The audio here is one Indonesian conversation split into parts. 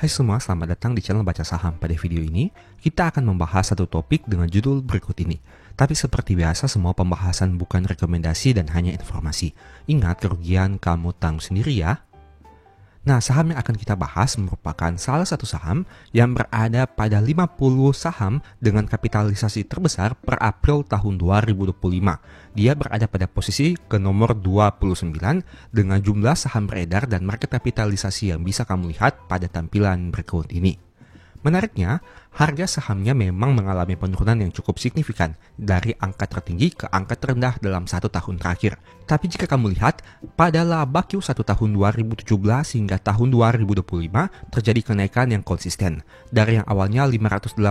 Hai semua, selamat datang di channel Baca Saham. Pada video ini, kita akan membahas satu topik dengan judul berikut ini. Tapi seperti biasa, semua pembahasan bukan rekomendasi dan hanya informasi. Ingat, kerugian kamu tanggung sendiri ya. Nah, saham yang akan kita bahas merupakan salah satu saham yang berada pada 50 saham dengan kapitalisasi terbesar per April tahun 2025. Dia berada pada posisi ke nomor 29 dengan jumlah saham beredar dan market kapitalisasi yang bisa kamu lihat pada tampilan berikut ini. Menariknya, harga sahamnya memang mengalami penurunan yang cukup signifikan dari angka tertinggi ke angka terendah dalam satu tahun terakhir. Tapi jika kamu lihat, pada laba Q1 tahun 2017 hingga tahun 2025 terjadi kenaikan yang konsisten. Dari yang awalnya 588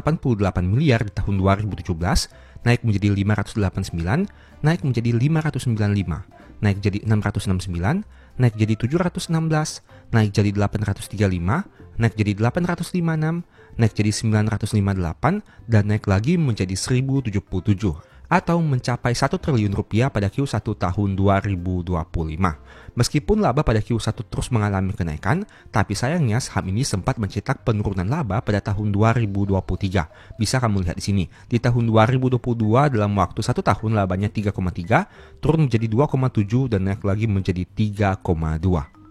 miliar di tahun 2017, naik menjadi 589, naik menjadi 595, naik jadi 669, naik jadi 716, naik jadi 835, naik jadi 856, naik jadi 958, dan naik lagi menjadi 1077 atau mencapai 1 triliun rupiah pada Q1 tahun 2025. Meskipun laba pada Q1 terus mengalami kenaikan, tapi sayangnya saham ini sempat mencetak penurunan laba pada tahun 2023. Bisa kamu lihat di sini. Di tahun 2022 dalam waktu 1 tahun labanya 3,3, turun menjadi 2,7 dan naik lagi menjadi 3,2.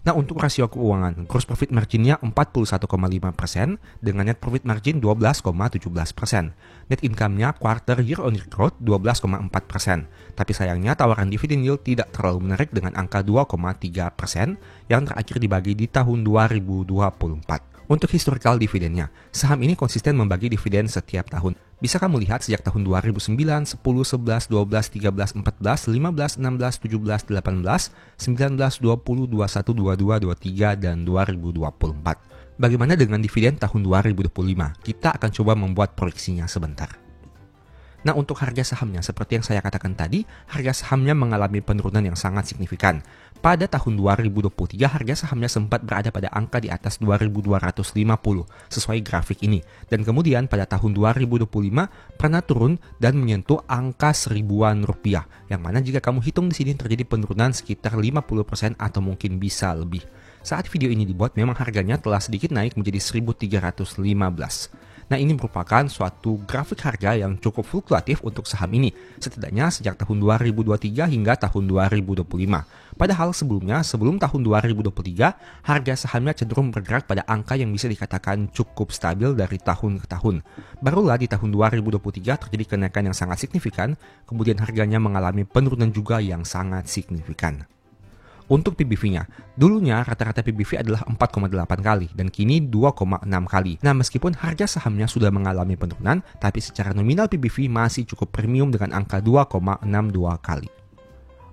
Nah, untuk rasio keuangan, gross profit marginnya 41,5% dengan net profit margin 12,17%. Net income-nya quarter year on year growth 12,4%. Tapi sayangnya tawaran dividend yield tidak terlalu menarik dengan angka 2,3% yang terakhir dibagi di tahun 2024. Untuk historical dividennya, saham ini konsisten membagi dividen setiap tahun. Bisa kamu lihat sejak tahun 2009, 10, 11, 12, 13, 14, 15, 16, 17, 18, 19, 20, 21, 22, 23, dan 2024. Bagaimana dengan dividen tahun 2025? Kita akan coba membuat proyeksinya sebentar. Nah, untuk harga sahamnya, seperti yang saya katakan tadi, harga sahamnya mengalami penurunan yang sangat signifikan. Pada tahun 2023, harga sahamnya sempat berada pada angka di atas 2.250 sesuai grafik ini. Dan kemudian pada tahun 2025 pernah turun dan menyentuh angka seribuan rupiah. Yang mana jika kamu hitung di sini terjadi penurunan sekitar 50% atau mungkin bisa lebih. Saat video ini dibuat, memang harganya telah sedikit naik menjadi 1.315. Nah, ini merupakan suatu grafik harga yang cukup fluktuatif untuk saham ini, setidaknya sejak tahun 2023 hingga tahun 2025. Padahal sebelumnya, sebelum tahun 2023, harga sahamnya cenderung bergerak pada angka yang bisa dikatakan cukup stabil dari tahun ke tahun. Barulah di tahun 2023 terjadi kenaikan yang sangat signifikan, kemudian harganya mengalami penurunan juga yang sangat signifikan. Untuk PBV-nya, dulunya rata-rata PBV adalah 4,8 kali dan kini 2,6 kali. Nah, meskipun harga sahamnya sudah mengalami penurunan, tapi secara nominal PBV masih cukup premium dengan angka 2,62 kali.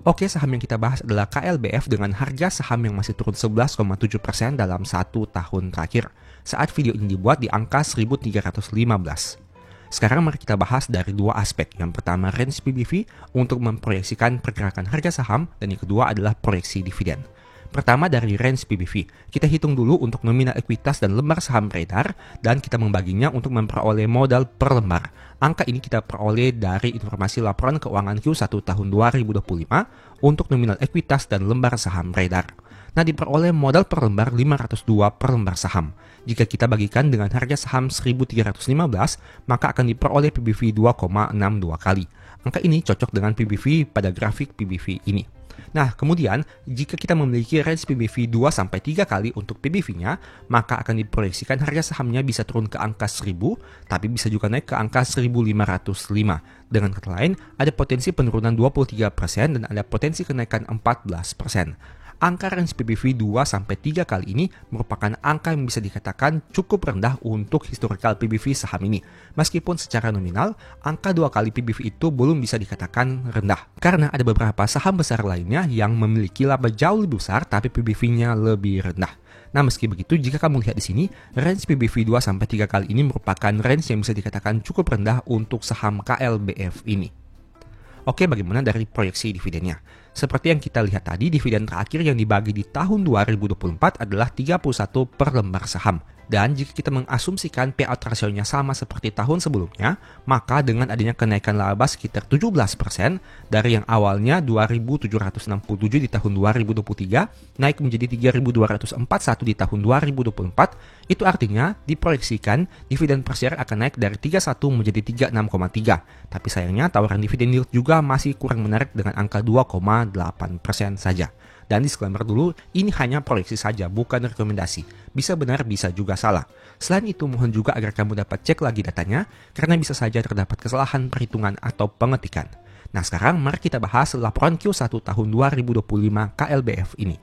Oke, saham yang kita bahas adalah KLBF dengan harga saham yang masih turun 11,7% dalam 1 tahun terakhir. Saat video ini dibuat di angka 1.315. Sekarang mari kita bahas dari dua aspek. Yang pertama range PBV untuk memproyeksikan pergerakan harga saham dan yang kedua adalah proyeksi dividen. Pertama dari range PBV, kita hitung dulu untuk nominal ekuitas dan lembar saham beredar dan kita membaginya untuk memperoleh modal per lembar. Angka ini kita peroleh dari informasi laporan keuangan Q1 tahun 2025 untuk nominal ekuitas dan lembar saham beredar. Nah, diperoleh modal per lembar 502 per lembar saham. Jika kita bagikan dengan harga saham 1.315, maka akan diperoleh PBV 2,62 kali. Angka ini cocok dengan PBV pada grafik PBV ini. Nah, kemudian jika kita memiliki range PBV 2-3 kali untuk PBV-nya, maka akan diproyeksikan harga sahamnya bisa turun ke angka 1.000, tapi bisa juga naik ke angka 1.505. Dengan kata lain, ada potensi penurunan 23% dan ada potensi kenaikan 14%. Angka range PBV 2-3 kali ini merupakan angka yang bisa dikatakan cukup rendah untuk historical PBV saham ini. Meskipun secara nominal, angka 2 kali PBV itu belum bisa dikatakan rendah. Karena ada beberapa saham besar lainnya yang memiliki laba jauh lebih besar tapi PBV-nya lebih rendah. Nah, meski begitu, jika kamu lihat di sini, range PBV 2-3 kali ini merupakan range yang bisa dikatakan cukup rendah untuk saham KLBF ini. Oke, bagaimana dari proyeksi dividennya? Seperti yang kita lihat tadi, dividen terakhir yang dibagi di tahun 2024 adalah 31 per lembar saham. Dan jika kita mengasumsikan payout rasionya sama seperti tahun sebelumnya, maka dengan adanya kenaikan laba sekitar 17% dari yang awalnya 2.767 di tahun 2023 naik menjadi 3.241 di tahun 2024, itu artinya diproyeksikan dividen per share akan naik dari 31 menjadi 36,3. Tapi sayangnya tawaran dividen yield juga masih kurang menarik dengan angka 2,8% saja. Dan disclaimer dulu, ini hanya proyeksi saja, bukan rekomendasi. Bisa benar, bisa juga salah. Selain itu, mohon juga agar kamu dapat cek lagi datanya, karena bisa saja terdapat kesalahan perhitungan atau pengetikan. Nah sekarang, mari kita bahas laporan Q1 tahun 2025 KLBF ini.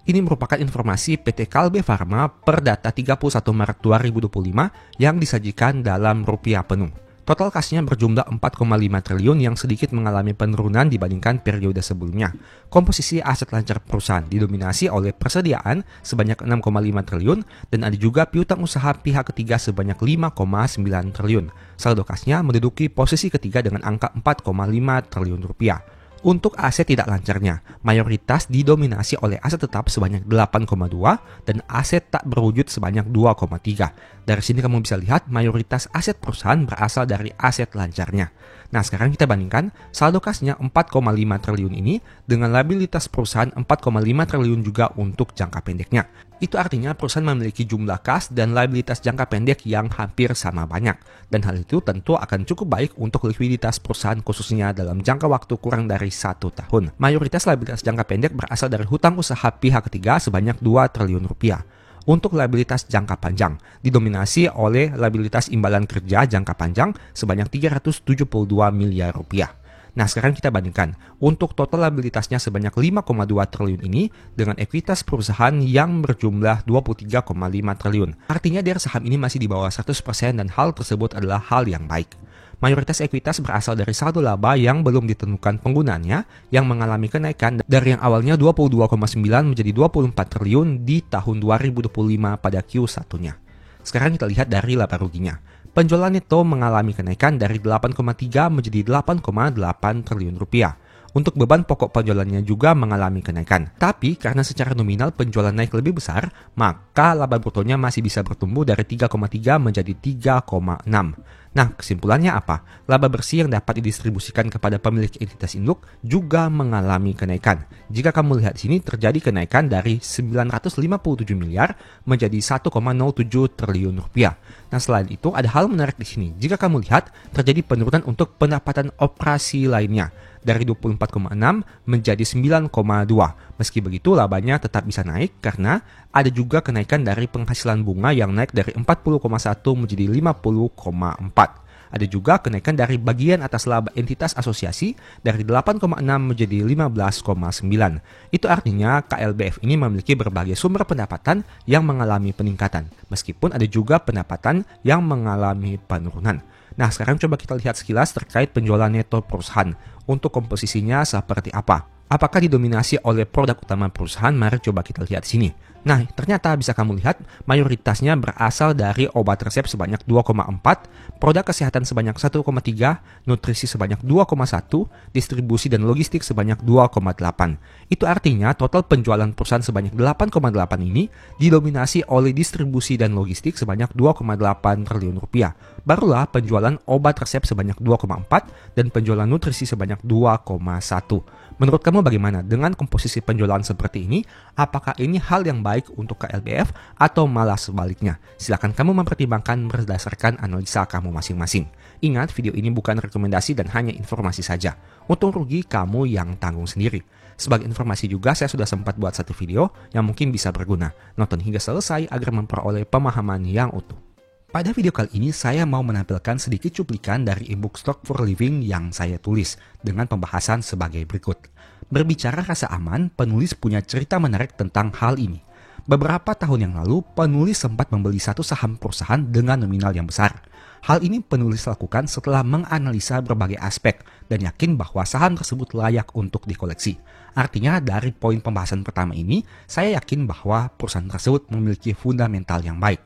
Ini merupakan informasi PT Kalbe Farma per data 31 Maret 2025 yang disajikan dalam rupiah penuh. Total kasnya berjumlah 4,5 triliun yang sedikit mengalami penurunan dibandingkan periode sebelumnya. Komposisi aset lancar perusahaan didominasi oleh persediaan sebanyak 6,5 triliun dan ada juga piutang usaha pihak ketiga sebanyak 5,9 triliun. Saldo kasnya menduduki posisi ketiga dengan angka 4,5 triliun rupiah. Untuk aset tidak lancarnya, mayoritas didominasi oleh aset tetap sebanyak 8,2 dan aset tak berwujud sebanyak 2,3. Dari sini kamu bisa lihat mayoritas aset perusahaan berasal dari aset lancarnya. Nah sekarang kita bandingkan saldo kasnya 4,5 triliun ini dengan liabilitas perusahaan 4,5 triliun juga untuk jangka pendeknya. Itu artinya perusahaan memiliki jumlah kas dan liabilitas jangka pendek yang hampir sama banyak. Dan hal itu tentu akan cukup baik untuk likuiditas perusahaan khususnya dalam jangka waktu kurang dari 1 tahun. Mayoritas liabilitas jangka pendek berasal dari hutang usaha pihak ketiga sebanyak 2 triliun rupiah. Untuk liabilitas jangka panjang, didominasi oleh liabilitas imbalan kerja jangka panjang sebanyak 372 miliar rupiah. Nah sekarang kita bandingkan, untuk total liabilitasnya sebanyak 5,2 triliun ini dengan ekuitas perusahaan yang berjumlah 23,5 triliun. Artinya dari saham ini masih di bawah 100% dan hal tersebut adalah hal yang baik. Mayoritas ekuitas berasal dari saldo laba yang belum ditentukan penggunaannya yang mengalami kenaikan dari yang awalnya 22,9 menjadi 24 triliun di tahun 2025 pada Q1-nya. Sekarang kita lihat dari laba ruginya. Penjualan neto mengalami kenaikan dari 8,3 menjadi 8,8 triliun rupiah. Untuk beban pokok penjualannya juga mengalami kenaikan. Tapi karena secara nominal penjualan naik lebih besar, maka laba brutonya masih bisa bertumbuh dari 3,3 menjadi 3,6. Nah, kesimpulannya apa? Laba bersih yang dapat didistribusikan kepada pemilik entitas induk juga mengalami kenaikan. Jika kamu lihat sini terjadi kenaikan dari 957 miliar menjadi 1,07 triliun rupiah. Nah, selain itu ada hal menarik di sini. Jika kamu lihat terjadi penurunan untuk pendapatan operasi lainnya dari 24,6 menjadi 9,2. Meski begitu labanya tetap bisa naik karena ada juga kenaikan dari penghasilan bunga yang naik dari 40,1 menjadi 50,4. Ada juga kenaikan dari bagian atas laba entitas asosiasi dari 8,6 menjadi 15,9. Itu artinya KLBF ini memiliki berbagai sumber pendapatan yang mengalami peningkatan, meskipun ada juga pendapatan yang mengalami penurunan. Nah, sekarang coba kita lihat sekilas terkait penjualan neto perusahaan. Untuk komposisinya seperti apa? Apakah didominasi oleh produk utama perusahaan? Mari coba kita lihat sini. Nah, ternyata bisa kamu lihat mayoritasnya berasal dari obat resep sebanyak 2,4, produk kesehatan sebanyak 1,3, nutrisi sebanyak 2,1, distribusi dan logistik sebanyak 2,8. Itu artinya total penjualan perusahaan sebanyak 8,8 ini didominasi oleh distribusi dan logistik sebanyak 2,8 triliun rupiah. Barulah penjualan obat resep sebanyak 2,4 dan penjualan nutrisi sebanyak 2,1. Menurut kamu bagaimana dengan komposisi penjualan seperti ini? Apakah ini hal yang baik untuk KLBF atau malah sebaliknya? Silakan kamu mempertimbangkan berdasarkan analisa kamu masing-masing. Ingat, video ini bukan rekomendasi dan hanya informasi saja. Untung rugi kamu yang tanggung sendiri. Sebagai informasi juga, saya sudah sempat buat satu video yang mungkin bisa berguna. Nonton hingga selesai agar memperoleh pemahaman yang utuh. Pada video kali ini saya mau menampilkan sedikit cuplikan dari ebook Stock for Living yang saya tulis dengan pembahasan sebagai berikut. Berbicara rasa aman, penulis punya cerita menarik tentang hal ini. Beberapa tahun yang lalu, penulis sempat membeli satu saham perusahaan dengan nominal yang besar. Hal ini penulis lakukan setelah menganalisa berbagai aspek dan yakin bahwa saham tersebut layak untuk dikoleksi. Artinya dari poin pembahasan pertama ini, saya yakin bahwa perusahaan tersebut memiliki fundamental yang baik.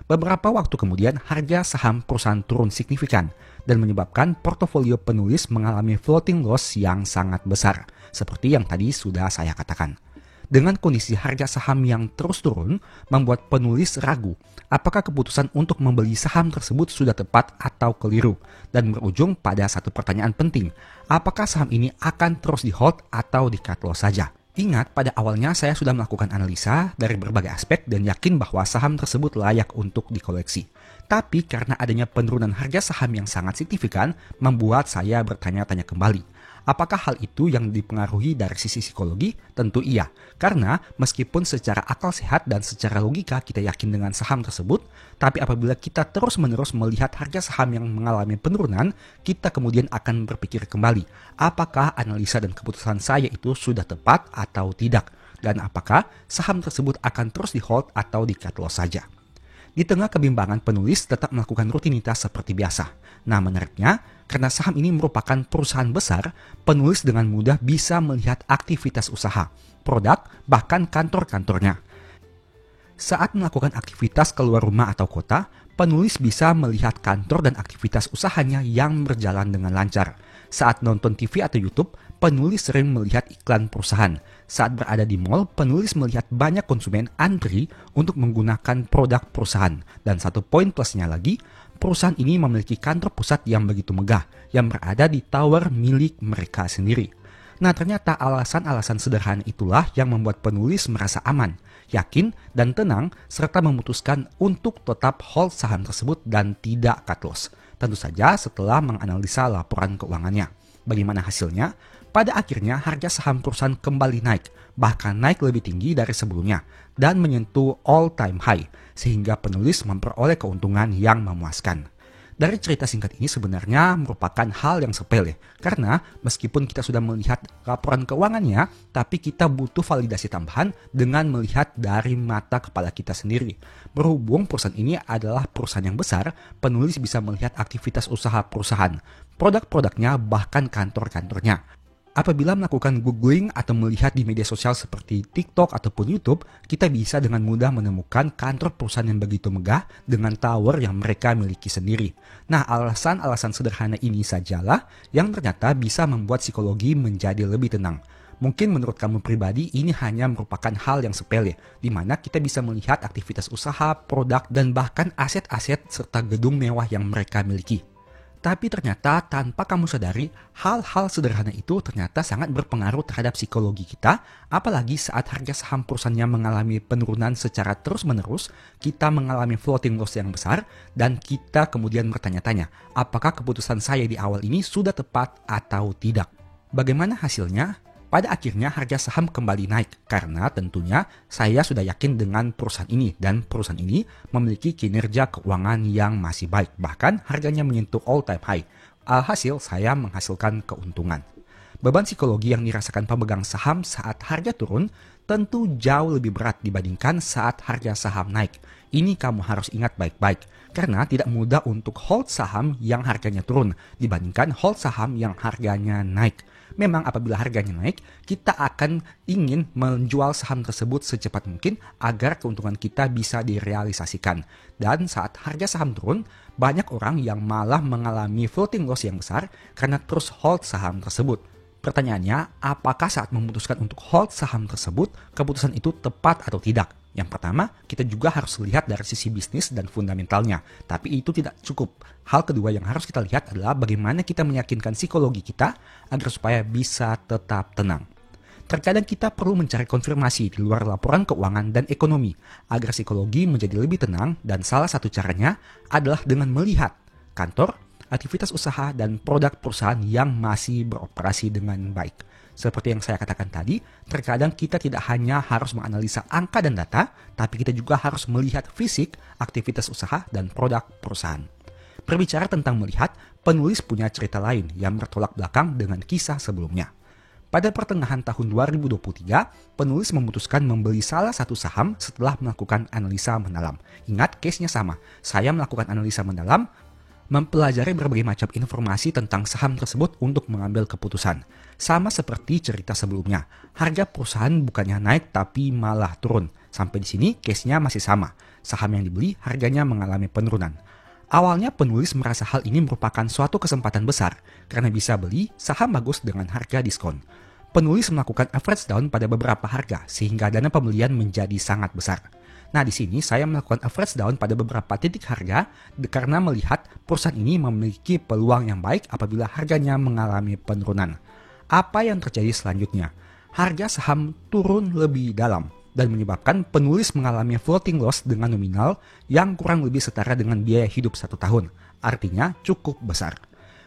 Beberapa waktu kemudian, harga saham perusahaan turun signifikan dan menyebabkan portofolio penulis mengalami floating loss yang sangat besar, seperti yang tadi sudah saya katakan. Dengan kondisi harga saham yang terus turun, membuat penulis ragu apakah keputusan untuk membeli saham tersebut sudah tepat atau keliru, dan berujung pada satu pertanyaan penting, apakah saham ini akan terus di-hold atau di-cut loss saja? Ingat, pada awalnya saya sudah melakukan analisa dari berbagai aspek dan yakin bahwa saham tersebut layak untuk dikoleksi. Tapi karena adanya penurunan harga saham yang sangat signifikan, membuat saya bertanya-tanya kembali. Apakah hal itu yang dipengaruhi dari sisi psikologi? Tentu iya, karena meskipun secara akal sehat dan secara logika kita yakin dengan saham tersebut, tapi apabila kita terus-menerus melihat harga saham yang mengalami penurunan, kita kemudian akan berpikir kembali, apakah analisa dan keputusan saya itu sudah tepat atau tidak, dan apakah saham tersebut akan terus di-hold atau di-cut loss saja. Di tengah kebimbangan, penulis tetap melakukan rutinitas seperti biasa. Nah, menariknya, karena saham ini merupakan perusahaan besar, penulis dengan mudah bisa melihat aktivitas usaha, produk, bahkan kantor-kantornya. Saat melakukan aktivitas keluar rumah atau kota, penulis bisa melihat kantor dan aktivitas usahanya yang berjalan dengan lancar. Saat nonton TV atau YouTube, penulis sering melihat iklan perusahaan. Saat berada di mall, penulis melihat banyak konsumen antri untuk menggunakan produk perusahaan. Dan satu poin plusnya lagi, perusahaan ini memiliki kantor pusat yang begitu megah, yang berada di tower milik mereka sendiri. Nah, ternyata alasan-alasan sederhana itulah yang membuat penulis merasa aman, yakin, dan tenang, serta memutuskan untuk tetap hold saham tersebut dan tidak cut loss. Tentu saja setelah menganalisa laporan keuangannya. Bagaimana hasilnya? Pada akhirnya harga saham perusahaan kembali naik, bahkan naik lebih tinggi dari sebelumnya, dan menyentuh all-time high, sehingga penulis memperoleh keuntungan yang memuaskan. Dari cerita singkat ini sebenarnya merupakan hal yang sepele, karena meskipun kita sudah melihat laporan keuangannya, tapi kita butuh validasi tambahan dengan melihat dari mata kepala kita sendiri. Berhubung perusahaan ini adalah perusahaan yang besar, penulis bisa melihat aktivitas usaha perusahaan, produk-produknya, bahkan kantor-kantornya. Apabila melakukan googling atau melihat di media sosial seperti TikTok ataupun YouTube, kita bisa dengan mudah menemukan kantor perusahaan yang begitu megah dengan tower yang mereka miliki sendiri. Nah, alasan-alasan sederhana ini sajalah yang ternyata bisa membuat psikologi menjadi lebih tenang. Mungkin menurut kamu pribadi ini hanya merupakan hal yang sepele, di mana kita bisa melihat aktivitas usaha, produk, dan bahkan aset-aset serta gedung mewah yang mereka miliki. Tapi ternyata tanpa kamu sadari, hal-hal sederhana itu ternyata sangat berpengaruh terhadap psikologi kita, apalagi saat harga saham perusahaannya mengalami penurunan secara terus-menerus, kita mengalami floating loss yang besar, dan kita kemudian bertanya-tanya, apakah keputusan saya di awal ini sudah tepat atau tidak? Bagaimana hasilnya? Pada akhirnya harga saham kembali naik karena tentunya saya sudah yakin dengan perusahaan ini dan perusahaan ini memiliki kinerja keuangan yang masih baik, bahkan harganya menyentuh all time high. Alhasil saya menghasilkan keuntungan. Beban psikologi yang dirasakan pemegang saham saat harga turun tentu jauh lebih berat dibandingkan saat harga saham naik. Ini kamu harus ingat baik-baik karena tidak mudah untuk hold saham yang harganya turun dibandingkan hold saham yang harganya naik. Memang apabila harganya naik, kita akan ingin menjual saham tersebut secepat mungkin agar keuntungan kita bisa direalisasikan. Dan saat harga saham turun, banyak orang yang malah mengalami floating loss yang besar karena terus hold saham tersebut. Pertanyaannya, apakah saat memutuskan untuk hold saham tersebut, keputusan itu tepat atau tidak? Yang pertama, kita juga harus lihat dari sisi bisnis dan fundamentalnya. Tapi itu tidak cukup. Hal kedua yang harus kita lihat adalah bagaimana kita meyakinkan psikologi kita agar supaya bisa tetap tenang. Terkadang kita perlu mencari konfirmasi di luar laporan keuangan dan ekonomi agar psikologi menjadi lebih tenang, dan salah satu caranya adalah dengan melihat kantor, aktivitas usaha, dan produk perusahaan yang masih beroperasi dengan baik. Seperti yang saya katakan tadi, terkadang kita tidak hanya harus menganalisa angka dan data, tapi kita juga harus melihat fisik, aktivitas usaha, dan produk perusahaan. Berbicara tentang melihat, penulis punya cerita lain yang bertolak belakang dengan kisah sebelumnya. Pada pertengahan tahun 2023, penulis memutuskan membeli salah satu saham setelah melakukan analisa mendalam. Ingat, case-nya sama. Saya melakukan analisa mendalam, mempelajari berbagai macam informasi tentang saham tersebut untuk mengambil keputusan. Sama seperti cerita sebelumnya, harga perusahaan bukannya naik tapi malah turun. Sampai di sini case-nya masih sama. saham yang dibeli harganya mengalami penurunan. Awalnya penulis merasa hal ini merupakan suatu kesempatan besar karena bisa beli saham bagus dengan harga diskon. Penulis melakukan average down pada beberapa harga sehingga dana pembelian menjadi sangat besar. Nah, di sini saya melakukan average down pada beberapa titik harga karena melihat perusahaan ini memiliki peluang yang baik apabila harganya mengalami penurunan. Apa yang terjadi selanjutnya? Harga saham turun lebih dalam dan menyebabkan penulis mengalami floating loss dengan nominal yang kurang lebih setara dengan biaya hidup 1 tahun. Artinya cukup besar.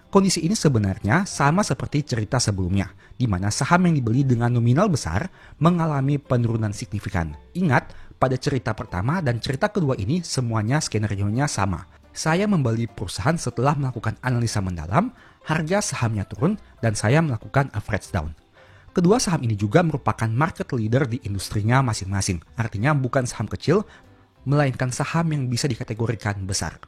Kondisi ini sebenarnya sama seperti cerita sebelumnya, di mana saham yang dibeli dengan nominal besar mengalami penurunan signifikan. Ingat, pada cerita pertama dan cerita kedua ini semuanya skenario-nya sama. Saya membeli perusahaan setelah melakukan analisa mendalam, harga sahamnya turun, dan saya melakukan average down. Kedua saham ini juga merupakan market leader di industrinya masing-masing. Artinya bukan saham kecil, melainkan saham yang bisa dikategorikan besar.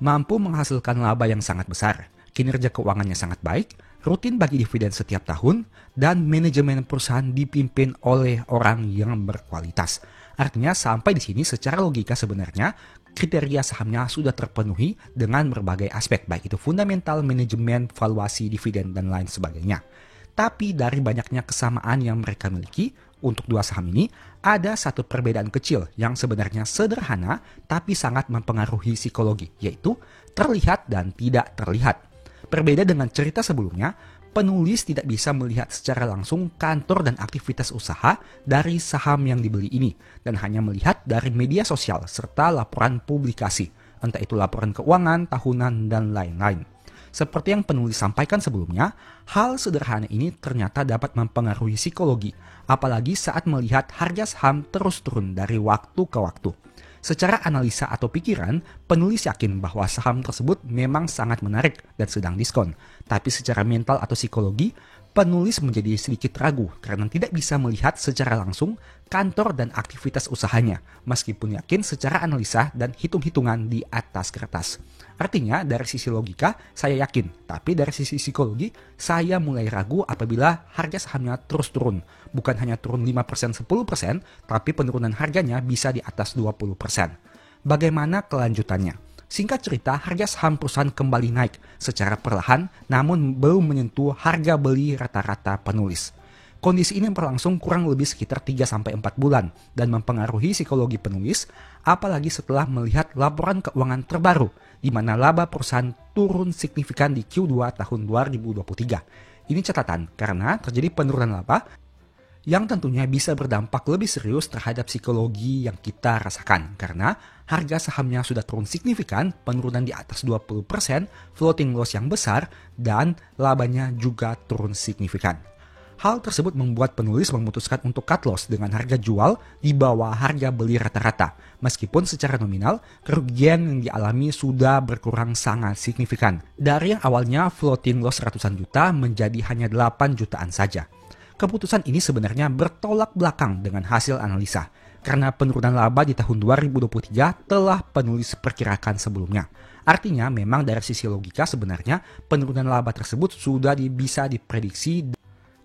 Mampu menghasilkan laba yang sangat besar, kinerja keuangannya sangat baik, rutin bagi dividen setiap tahun, dan manajemen perusahaan dipimpin oleh orang yang berkualitas. Artinya sampai di sini secara logika sebenarnya kriteria sahamnya sudah terpenuhi dengan berbagai aspek, baik itu fundamental, manajemen, valuasi, dividen, dan lain sebagainya. Tapi dari banyaknya kesamaan yang mereka miliki, untuk dua saham ini ada satu perbedaan kecil yang sebenarnya sederhana tapi sangat mempengaruhi psikologi, yaitu terlihat dan tidak terlihat. Berbeda dengan cerita sebelumnya, penulis tidak bisa melihat secara langsung kantor dan aktivitas usaha dari saham yang dibeli ini, dan hanya melihat dari media sosial serta laporan publikasi, entah itu laporan keuangan, tahunan, dan lain-lain. Seperti yang penulis sampaikan sebelumnya, hal sederhana ini ternyata dapat mempengaruhi psikologi, apalagi saat melihat harga saham terus turun dari waktu ke waktu. Secara analisa atau pikiran, penulis yakin bahwa saham tersebut memang sangat menarik dan sedang diskon. Tapi secara mental atau psikologi, penulis menjadi sedikit ragu karena tidak bisa melihat secara langsung kantor dan aktivitas usahanya, meskipun yakin secara analisa dan hitung-hitungan di atas kertas. Artinya, dari sisi logika, saya yakin. Tapi dari sisi psikologi, saya mulai ragu apabila harga sahamnya terus turun. Bukan hanya turun 5%, 10%, tapi penurunan harganya bisa di atas 20%. Bagaimana kelanjutannya? Singkat cerita, harga saham perusahaan kembali naik secara perlahan, namun belum menyentuh harga beli rata-rata penulis. Kondisi ini berlangsung kurang lebih sekitar 3-4 bulan dan mempengaruhi psikologi penulis, apalagi setelah melihat laporan keuangan terbaru, di mana laba perusahaan turun signifikan di Q2 tahun 2023. Ini catatan karena terjadi penurunan laba yang tentunya bisa berdampak lebih serius terhadap psikologi yang kita rasakan karena harga sahamnya sudah turun signifikan, penurunan di atas 20%, floating loss yang besar, dan labanya juga turun signifikan. Hal tersebut membuat penulis memutuskan untuk cut loss dengan harga jual di bawah harga beli rata-rata. Meskipun secara nominal, kerugian yang dialami sudah berkurang sangat signifikan. Dari yang awalnya floating loss ratusan juta menjadi hanya 8 jutaan saja. Keputusan ini sebenarnya bertolak belakang dengan hasil analisa. Karena penurunan laba di tahun 2023 telah penulis perkirakan sebelumnya. Artinya memang dari sisi logika sebenarnya penurunan laba tersebut sudah bisa diprediksi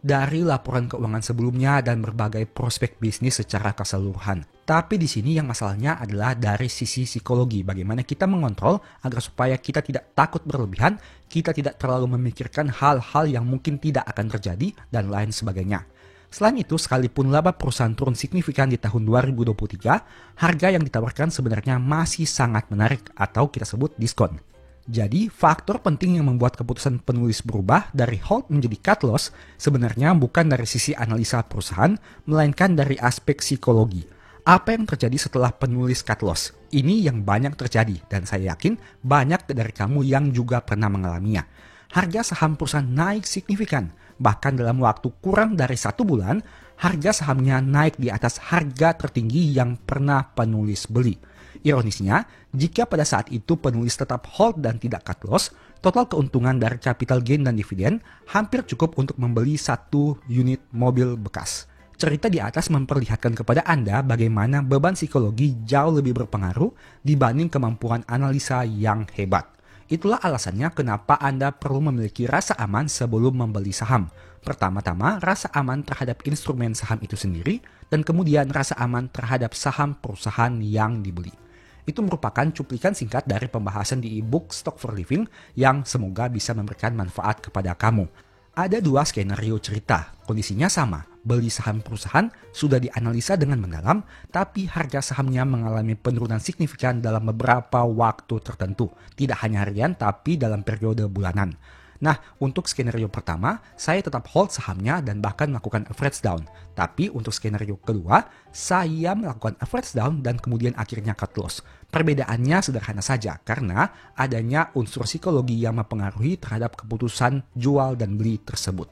dari laporan keuangan sebelumnya dan berbagai prospek bisnis secara keseluruhan. Tapi di sini yang masalahnya adalah dari sisi psikologi, bagaimana kita mengontrol agar supaya kita tidak takut berlebihan, kita tidak terlalu memikirkan hal-hal yang mungkin tidak akan terjadi, dan lain sebagainya. Selain itu, sekalipun laba perusahaan turun signifikan di tahun 2023, harga yang ditawarkan sebenarnya masih sangat menarik atau kita sebut diskon. Jadi, faktor penting yang membuat keputusan penulis berubah dari hold menjadi cut loss sebenarnya bukan dari sisi analisa perusahaan, melainkan dari aspek psikologi. Apa yang terjadi setelah penulis cut loss? Ini yang banyak terjadi dan saya yakin banyak dari kamu yang juga pernah mengalaminya. Harga saham perusahaan naik signifikan, bahkan dalam waktu kurang dari 1 bulan, harga sahamnya naik di atas harga tertinggi yang pernah penulis beli. Ironisnya, jika pada saat itu penulis tetap hold dan tidak cut loss, total keuntungan dari capital gain dan dividen hampir cukup untuk membeli 1 unit mobil bekas. Cerita di atas memperlihatkan kepada Anda bagaimana beban psikologi jauh lebih berpengaruh dibanding kemampuan analisa yang hebat. Itulah alasannya kenapa Anda perlu memiliki rasa aman sebelum membeli saham. Pertama-tama, rasa aman terhadap instrumen saham itu sendiri, dan kemudian rasa aman terhadap saham perusahaan yang dibeli. Itu merupakan cuplikan singkat dari pembahasan di e-book Stock for Living yang semoga bisa memberikan manfaat kepada kamu. Ada dua skenario cerita, kondisinya sama. Beli saham perusahaan sudah dianalisa dengan mendalam, tapi harga sahamnya mengalami penurunan signifikan dalam beberapa waktu tertentu. Tidak hanya harian, tapi dalam periode bulanan. Nah, untuk skenario pertama, saya tetap hold sahamnya dan bahkan melakukan average down. Tapi untuk skenario kedua, saya melakukan average down dan kemudian akhirnya cut loss. Perbedaannya sederhana saja, karena adanya unsur psikologi yang mempengaruhi terhadap keputusan jual dan beli tersebut.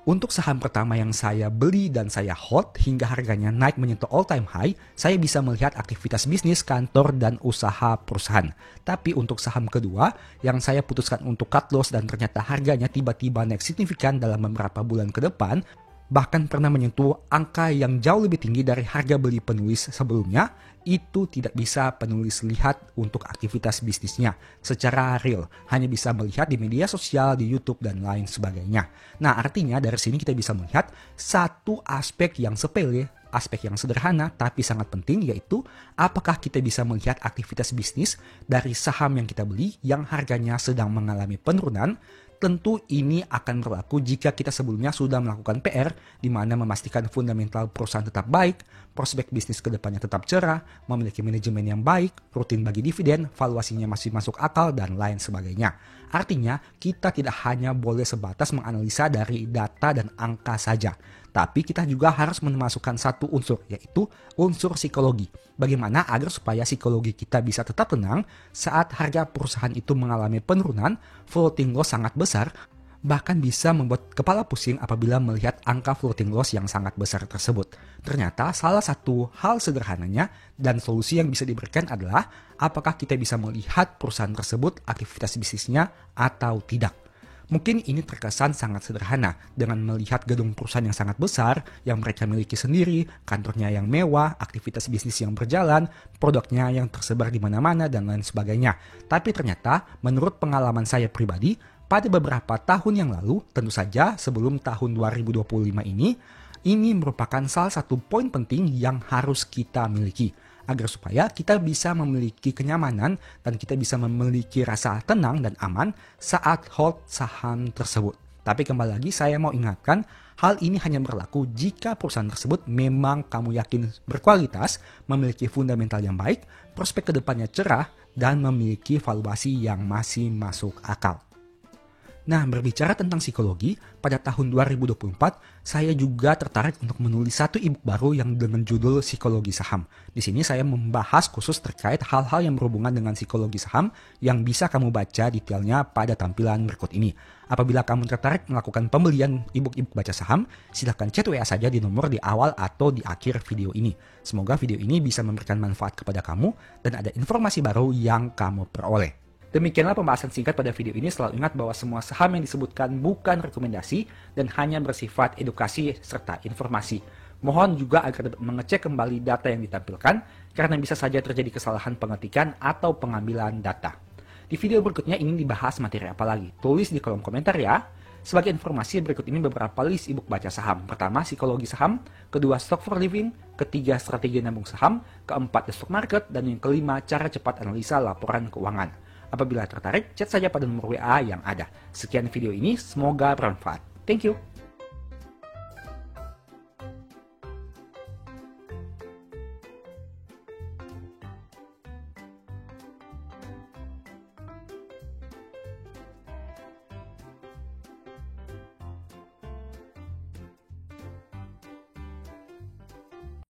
Untuk saham pertama yang saya beli dan saya hold hingga harganya naik menyentuh all time high, saya bisa melihat aktivitas bisnis kantor dan usaha perusahaan. Tapi untuk saham kedua yang saya putuskan untuk cut loss dan ternyata harganya tiba-tiba naik signifikan dalam beberapa bulan ke depan, bahkan pernah menyentuh angka yang jauh lebih tinggi dari harga beli penulis sebelumnya, itu tidak bisa penulis lihat untuk aktivitas bisnisnya secara real. Hanya bisa melihat di media sosial, di YouTube, dan lain sebagainya. Nah, artinya dari sini kita bisa melihat satu aspek yang sepele, aspek yang sederhana tapi sangat penting, yaitu apakah kita bisa melihat aktivitas bisnis dari saham yang kita beli yang harganya sedang mengalami penurunan. Tentu ini akan berlaku jika kita sebelumnya sudah melakukan PR, di mana memastikan fundamental perusahaan tetap baik, prospek bisnis ke depannya tetap cerah, memiliki manajemen yang baik, rutin bagi dividen, valuasinya masih masuk akal, dan lain sebagainya. Artinya, kita tidak hanya boleh sebatas menganalisa dari data dan angka saja, tapi kita juga harus memasukkan satu unsur, yaitu unsur psikologi. Bagaimana agar supaya psikologi kita bisa tetap tenang saat harga perusahaan itu mengalami penurunan, floating loss sangat besar, bahkan bisa membuat kepala pusing apabila melihat angka floating loss yang sangat besar tersebut. Ternyata salah satu hal sederhananya dan solusi yang bisa diberikan adalah apakah kita bisa melihat perusahaan tersebut aktivitas bisnisnya atau tidak. Mungkin ini terkesan sangat sederhana dengan melihat gedung perusahaan yang sangat besar yang mereka miliki sendiri, kantornya yang mewah, aktivitas bisnis yang berjalan, produknya yang tersebar di mana-mana, dan lain sebagainya. Tapi ternyata menurut pengalaman saya pribadi, pada beberapa tahun yang lalu, tentu saja sebelum tahun 2025 ini merupakan salah satu poin penting yang harus kita miliki. Agar supaya kita bisa memiliki kenyamanan dan kita bisa memiliki rasa tenang dan aman saat hold saham tersebut. Tapi kembali lagi saya mau ingatkan, hal ini hanya berlaku jika perusahaan tersebut memang kamu yakin berkualitas, memiliki fundamental yang baik, prospek kedepannya cerah, dan memiliki valuasi yang masih masuk akal. Nah, berbicara tentang psikologi, pada tahun 2024, saya juga tertarik untuk menulis satu e-book baru yang dengan judul Psikologi Saham. Di sini saya membahas khusus terkait hal-hal yang berhubungan dengan psikologi saham yang bisa kamu baca detailnya pada tampilan berikut ini. Apabila kamu tertarik melakukan pembelian e-book baca saham, silahkan chat WA saja di nomor di awal atau di akhir video ini. Semoga video ini bisa memberikan manfaat kepada kamu dan ada informasi baru yang kamu peroleh. Demikianlah pembahasan singkat pada video ini. Selalu ingat bahwa semua saham yang disebutkan bukan rekomendasi dan hanya bersifat edukasi serta informasi. Mohon juga agar dapat mengecek kembali data yang ditampilkan karena bisa saja terjadi kesalahan pengetikan atau pengambilan data. Di video berikutnya ingin dibahas materi apa lagi? Tulis di kolom komentar ya. Sebagai informasi, berikut ini beberapa list e-book baca saham. Pertama, psikologi saham. Kedua, stock for living. Ketiga, strategi nabung saham. Keempat, the stock market. Dan yang kelima, cara cepat analisa laporan keuangan. Apabila tertarik, chat saja pada nomor WA yang ada. Sekian video ini, semoga bermanfaat. Thank you.